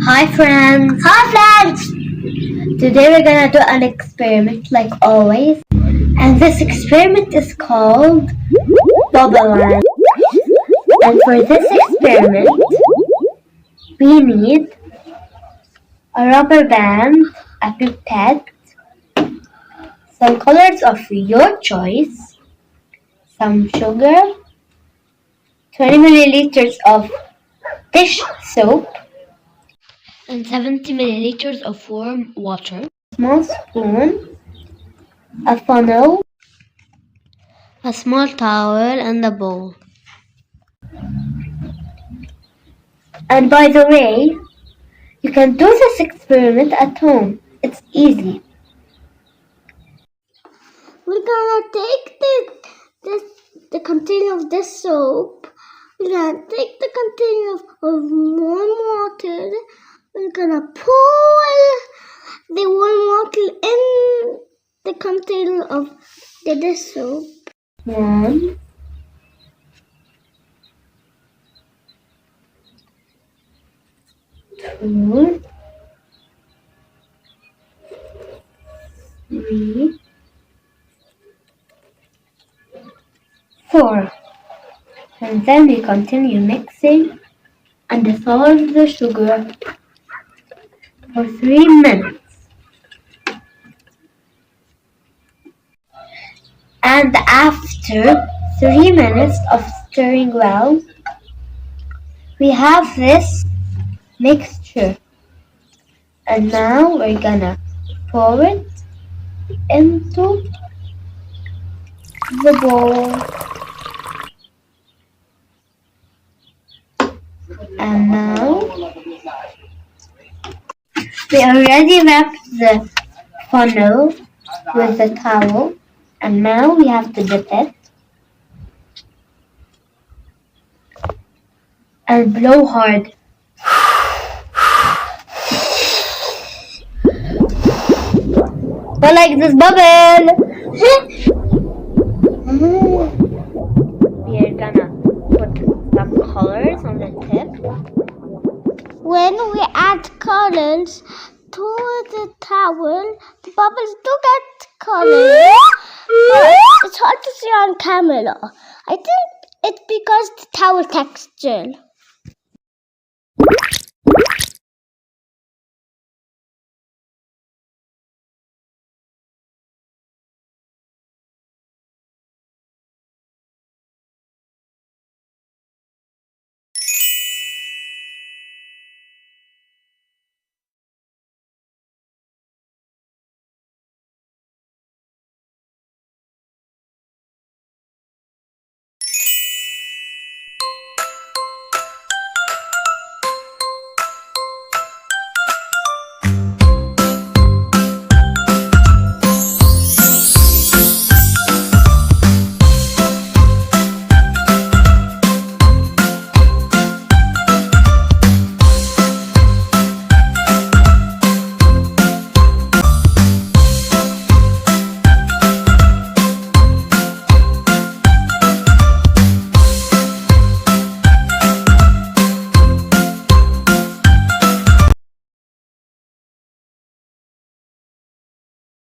Hi friends! Hi friends! Today we're gonna do an experiment like always. And this experiment is called Bubble Land. And for this experiment, we need a rubber band, a pipette, some colors of your choice, some sugar, 20 milliliters of dish soap, and 70 milliliters of warm water, a small spoon, a funnel, a small towel, and a bowl. And by the way, you can do this experiment at home. It's easy. We're gonna take the container of this soap. We're gonna take the container of warm water. We're gonna pour the warm water in the container of the dish soap. 1, 2, 3, 4. And then we continue mixing and dissolve the sugar for 3 minutes. And after 3 minutes of stirring well, we have this mixture. And now we're gonna pour it into the bowl. And now we already wrapped the funnel with the towel, and now we have to dip it and blow hard. But like this bubble. We are gonna put some colors on the tip. When we add colors to the towel, the bubbles do get colors. But it's hard to see on camera. I think it's because the towel texture.